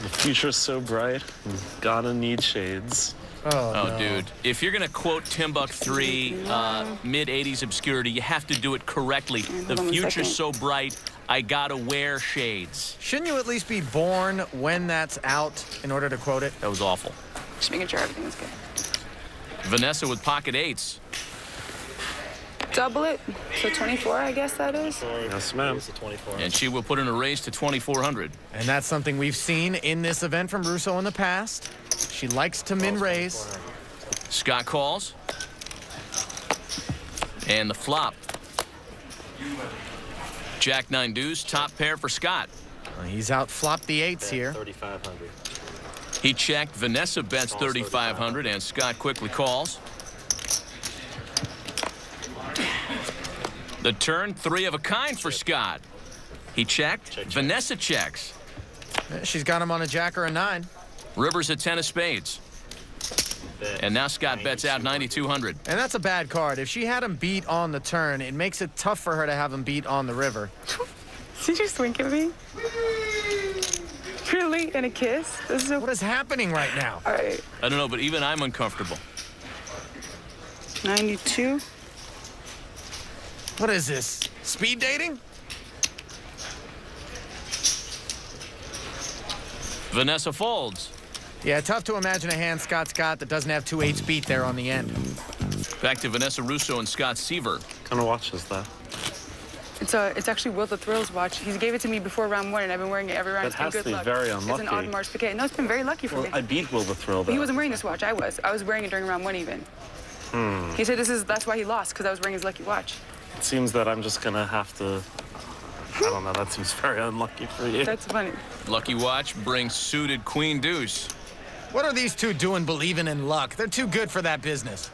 The future's so bright. Gotta need shades. Oh, no. Dude. If you're going to quote Timbuk 3 mid-'80s obscurity, you have to do it correctly. The future's so bright, I gotta wear shades. Shouldn't you at least be born when that's out in order to quote it? That was awful. Just making sure everything is good. Vanessa with pocket eights. Double it. So 24, I guess that is. Yes, ma'am. And she will put in a raise to 2,400. And that's something we've seen in this event from Rousso in the past. She likes to min-raise. Scott calls. And the flop. Jack 9 deuce, top pair for Scott. He's out flopped the eights here. 3,500. He checked. Vanessa bets 3,500, and Scott quickly calls. The turn, 3 of a kind for Scott. He checked. Vanessa checks. She's got him on a jack or a 9. River's a 10 of spades. And now Scott bets out 9,200. And that's a bad card. If she had him beat on the turn, it makes it tough for her to have him beat on the river. Did you just wink at me? Really? And a kiss? This is What is happening right now? All right. I don't know, but even I'm uncomfortable. 92. What is this? Speed dating? Vanessa folds. Yeah, tough to imagine a hand Scott's got that doesn't have 2 8s beat there on the end. Back to Vanessa Rousso and Scott Seaver. What kind of watch is that? It's actually Will the Thrills watch. He gave it to me before round 1, and I've been wearing it every round. That It's been has good to be luck. very It's unlucky. an Audemars Piguet. No, it's been very lucky for Well, me. I beat Will the Thrill, though. He wasn't wearing this watch. I was. I was wearing it during round 1 even. He said that's why he lost, because I was wearing his lucky watch. It seems that I'm just gonna have to... I don't know, that seems very unlucky for you. That's funny. Lucky watch brings suited queen deuce. What are these two doing believing in luck? They're too good for that business.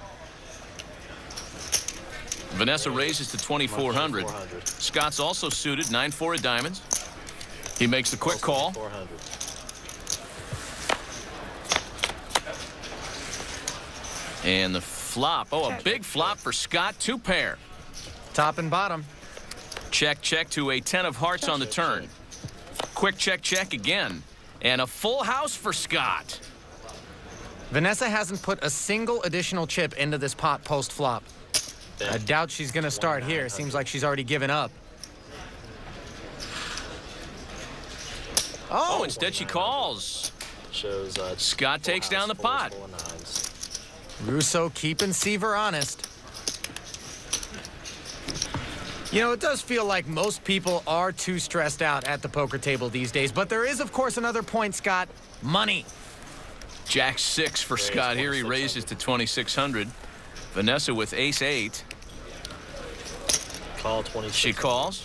Vanessa raises to 2,400. Scott's also suited, 9-4 of diamonds. He makes a quick call. And the flop. Oh, a big flop for Scott. 2 pair. Top and bottom. Check, check to a 10 of hearts on the turn. Quick check, check again. And a full house for Scott. Vanessa hasn't put a single additional chip into this pot post-flop. I doubt she's going to start here. Seems like she's already given up. Oh, instead she calls. Scott takes down the pot. Rousso keeping Seaver honest. You know, it does feel like most people are too stressed out at the poker table these days, but there is, of course, another point, Scott. Money. Jack 6 for Scott here. He raises to 2,600. Vanessa with ace-8. Call 20. She calls.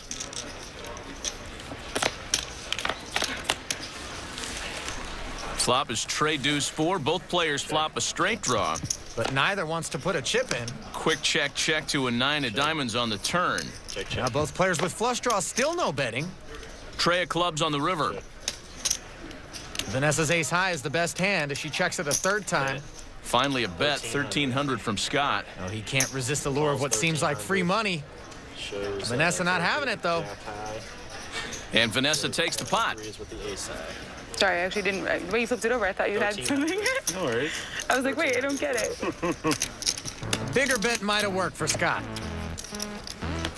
Flop is trade deuce 4. Both players flop a straight draw. But neither wants to put a chip in. Quick check, check to a 9 of diamonds on the turn. Check, Now check. both players with flush draws, still no betting. Tray of clubs on the river. Vanessa's ace high is the best hand as she checks it a 3rd time. Finally a bet, 1,300 from Scott. Oh, he can't resist the lure of what seems like free money. Vanessa not having it, though. And Vanessa takes the pot. Sorry, I actually didn't. The way you flipped it over, I thought you had something. No worries. I was like, wait, I don't get it. Bigger bet might have worked for Scott.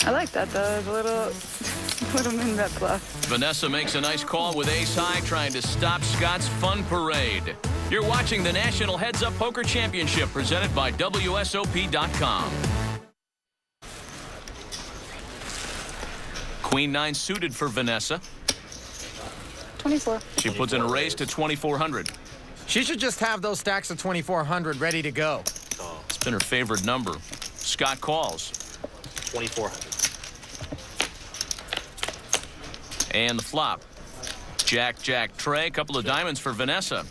I like that, the little min bet bluff. Vanessa makes a nice call with ace high, trying to stop Scott's fun parade. You're watching the National Heads Up Poker Championship presented by WSOP.com. Queen 9 suited for Vanessa. 24. She puts in a raise to 2,400. She should just have those stacks of 2,400 ready to go. It's been her favorite number. Scott calls. 2,400. And the flop. Jack, jack, tray. Couple of diamonds for Vanessa.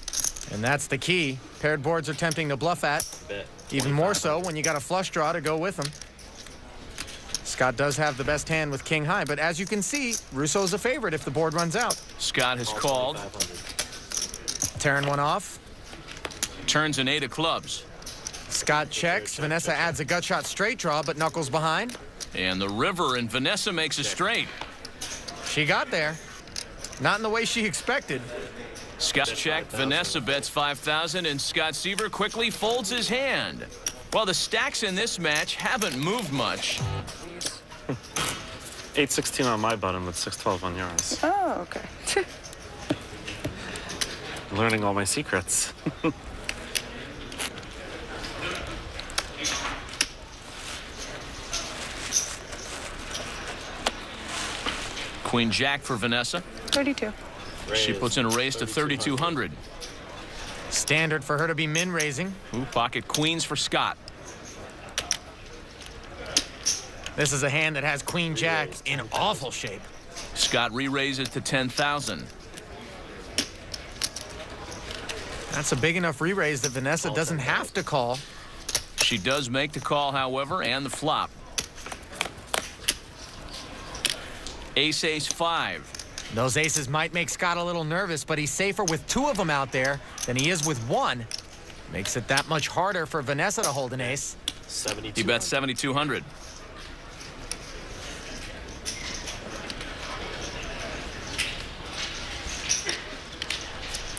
And that's the key. Paired boards are tempting to bluff at. Even more so when you got a flush draw to go with them. Scott does have the best hand with king high, but as you can see, Rousso's a favorite if the board runs out. Scott has called. Tearing one off. Turns an 8 of clubs. Scott checks. Vanessa adds a gut shot straight draw, but knuckles behind. And the river, and Vanessa makes a straight. She got there. Not in the way she expected. Scott checked. Vanessa bets 5,000, and Scott Seaver quickly folds his hand. Well, the stacks in this match haven't moved much. 8-16 on my button with 6-12 on yours. Oh, okay. Learning all my secrets. Queen Jack for Vanessa. 32. She puts in a raise to 3,200. Standard for her to be min raising. Ooh, pocket queens for Scott. This is a hand that has Queen Jack in awful shape. Scott re-raises to 10,000. That's a big enough re-raise that Vanessa doesn't have to call. She does make the call, however, and the flop. Ace, 5. Those aces might make Scott a little nervous, but he's safer with 2 of them out there than he is with 1. Makes it that much harder for Vanessa to hold an ace. He bets 7,200.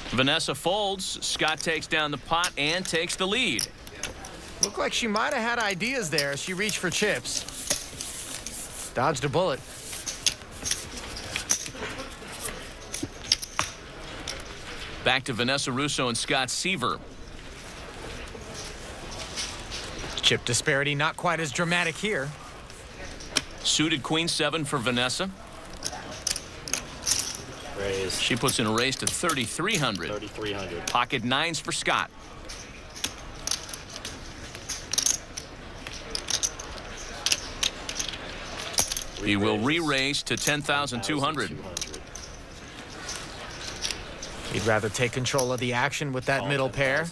Vanessa folds. Scott takes down the pot and takes the lead. Looked like she might have had ideas there as she reached for chips. Dodged a bullet. Back to Vanessa Rousso and Scott Seaver. Chip disparity not quite as dramatic here. Suited Queen 7 for Vanessa. Raise. She puts in a raise to 3,300. 3,300. Pocket 9s for Scott. He will re-raise to 10,200. He'd rather take control of the action with that middle pair.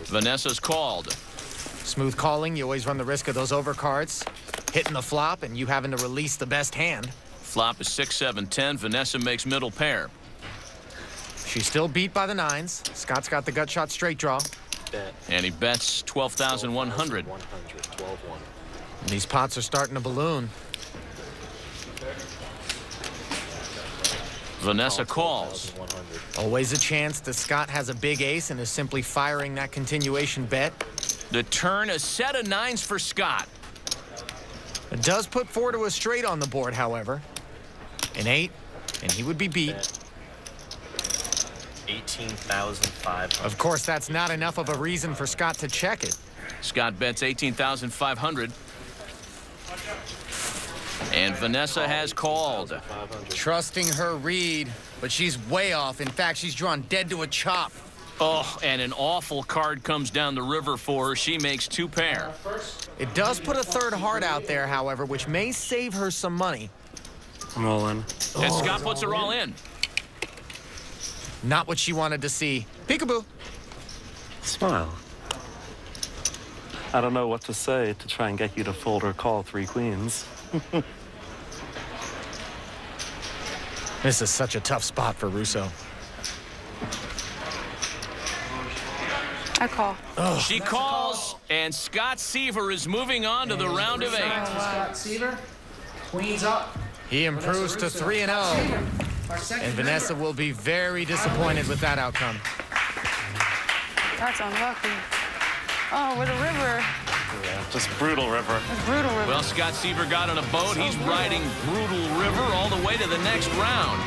Vanessa's called. Smooth calling, you always run the risk of those overcards. Hitting the flop and you having to release the best hand. Flop is 6, 7, 10. Vanessa makes middle pair. She's still beat by the 9s. Scott's got the gut shot straight draw. Bet. And he bets 12,100. 12-1. And these pots are starting to balloon. Vanessa calls. Always a chance that Scott has a big ace and is simply firing that continuation bet. The turn, a set of 9s for Scott. It does put 4 to a straight on the board, however. An 8, and he would be beat. 18,500. Of course, that's not enough of a reason for Scott to check it. Scott bets 18,500. And Vanessa has called. Trusting her read, but she's way off. In fact, she's drawn dead to a chop. Oh, and an awful card comes down the river for her. She makes 2 pair. It does put a 3rd heart out there, however, which may save her some money. I'm all in. And Scott puts her all in. Not what she wanted to see. Peekaboo. Smile. I don't know what to say to try and get you to fold or call 3 queens. This is such a tough spot for Rousso. I call. She calls, and Scott Seaver is moving on to the round of 8. Scott Seaver, queens up. He improves to 3-0. And Vanessa will be very disappointed with that outcome. That's unlucky. Oh, with a river. Yeah, just brutal river. A brutal river. Well, Scott Seaver got on a boat. He's riding brutal river all the way to the next round.